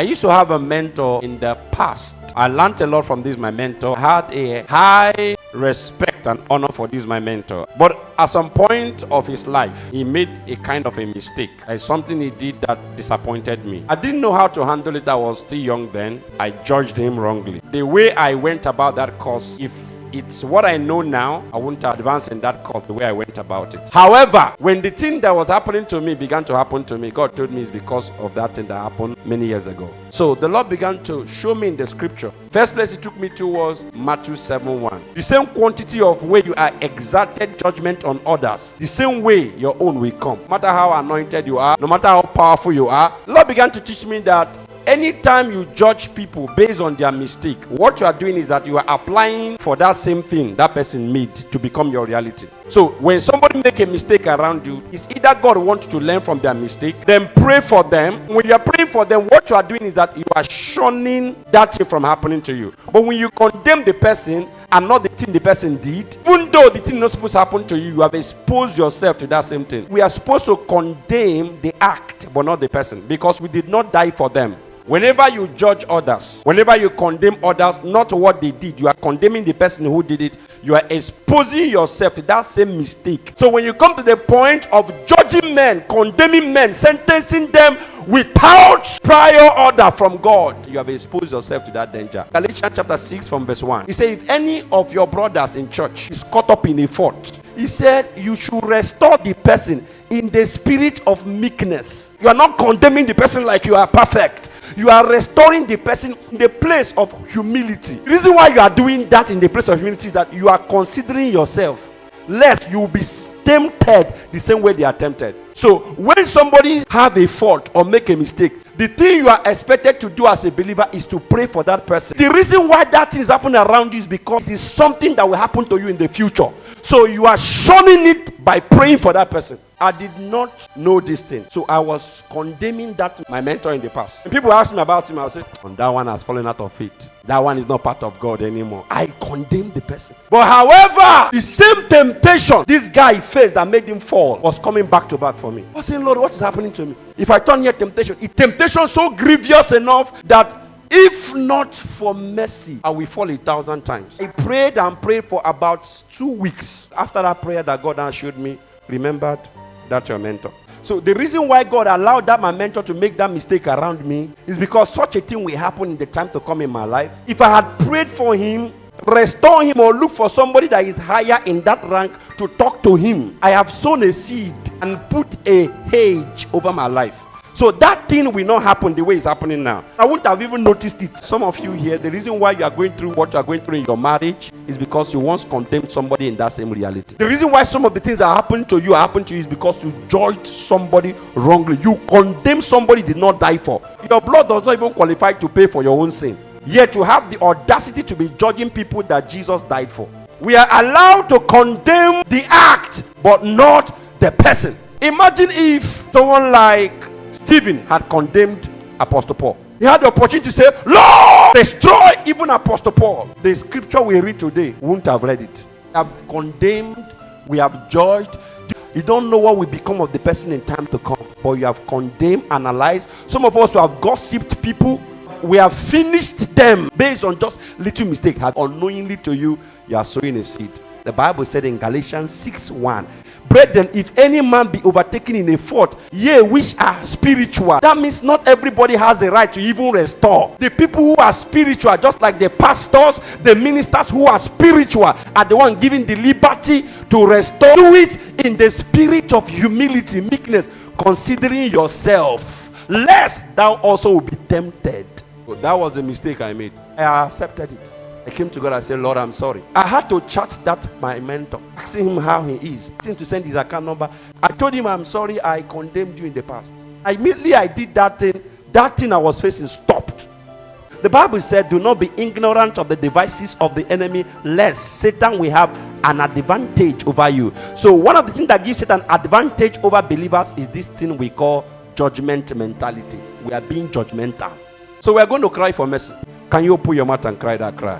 I used to have a mentor in the past. I learned a lot from this, my mentor. I had a high respect and honor for this, my mentor. But at some point of his life, he made a kind of a mistake. Something he did that disappointed me. I didn't know how to handle it. I was still young then. I judged him wrongly. The way I went about that course, if it's what I know now, I wouldn't advance in that course the way I went about it. However, when the thing that was happening to me began to happen to me, God told me it's because of that thing that happened many years ago. So the Lord began to show me in the scripture. First place he took me to was Matthew 7:1. The same quantity of way you are exerted judgment on others, the same way your own will come. No matter how anointed you are, no matter how powerful you are, the Lord began to teach me that anytime you judge people based on their mistake, what you are doing is that you are applying for that same thing that person made to become your reality. So when somebody make a mistake around you, it's either God wants you to learn from their mistake, then pray for them. When you are praying for them, what you are doing is that you are shunning that thing from happening to you. But when you condemn the person and not the thing the person did, even though the thing is not supposed to happen to you, you have exposed yourself to that same thing. We are supposed to condemn the act, but not the person, because we did not die for them. Whenever you judge others, whenever you condemn others, not what they did, you are condemning the person who did it. You are exposing yourself to that same mistake. So when you come to the point of judging men, condemning men, sentencing them without prior order from God, you have exposed yourself to that danger. Galatians chapter 6 from verse 1. He said, if any of your brothers in church is caught up in a fault, he said you should restore the person in the spirit of meekness. You are not condemning the person like you are perfect. You are restoring the person in the place of humility. The reason why you are doing that in the place of humility is that you are considering yourself, lest you will be tempted the same way they are tempted. So when somebody have a fault or make a mistake, the thing you are expected to do as a believer is to pray for that person. The reason why that thing is happening around you is because it is something that will happen to you in the future. So you are shunning it by praying for that person. I did not know this thing, so I was condemning that my mentor in the past. When people ask me about him, I'll say, that one has fallen out of faith. That one is not part of God anymore. I condemn the person. But however, the same temptation this guy faced that made him fall was coming back to back for me. I was saying, Lord, what is happening to me? If I turn here temptation, is temptation so grievous enough that if not for mercy, I will fall 1,000 times. I prayed and prayed for about 2 weeks. After that prayer that God now showed me, remembered, that's your mentor. So the reason why God allowed that my mentor to make that mistake around me is because such a thing will happen in the time to come in my life. If I had prayed for him, restore him, or look for somebody that is higher in that rank to talk to him, I have sown a seed and put a hedge over my life. So that thing will not happen the way it's happening now. I wouldn't have even noticed it. Some of you here, the reason why you are going through what you are going through in your marriage is because you once condemned somebody in that same reality. The reason why some of the things that happen to you is because you judged somebody wrongly. You condemned somebody did not die for. Your blood does not even qualify to pay for your own sin. Yet you have the audacity to be judging people that Jesus died for. We are allowed to condemn the act, but not the person. Imagine if someone like Stephen had condemned Apostle Paul. He had the opportunity to say, Lord, destroy even Apostle Paul. The scripture we read today wouldn't have read it. We have condemned, we have judged. You don't know what will become of the person in time to come, but you have condemned, analyzed. Some of us who have gossiped people, we have finished them based on just little mistake. Had unknowingly to you, you are sowing a seed. The Bible said in Galatians 6:1, brethren, if any man be overtaken in a fault, ye which are spiritual. That means not everybody has the right to even restore. The people who are spiritual, just like the pastors, the ministers who are spiritual, are the one giving the liberty to restore. Do it in the spirit of humility, meekness, considering yourself, lest thou also will be tempted. So that was the mistake I made. I accepted it. I came to God and said, Lord, I'm sorry. I had to chat that my mentor, asking him how he is, asking him to send his account number. I told him, I'm sorry, I condemned you in the past. Immediately I did that thing I was facing stopped. The Bible said, do not be ignorant of the devices of the enemy, lest Satan will have an advantage over you. So one of the things that gives Satan advantage over believers is this thing we call judgment mentality. We are being judgmental. So we are going to cry for mercy. Can you open your mouth and cry that cry?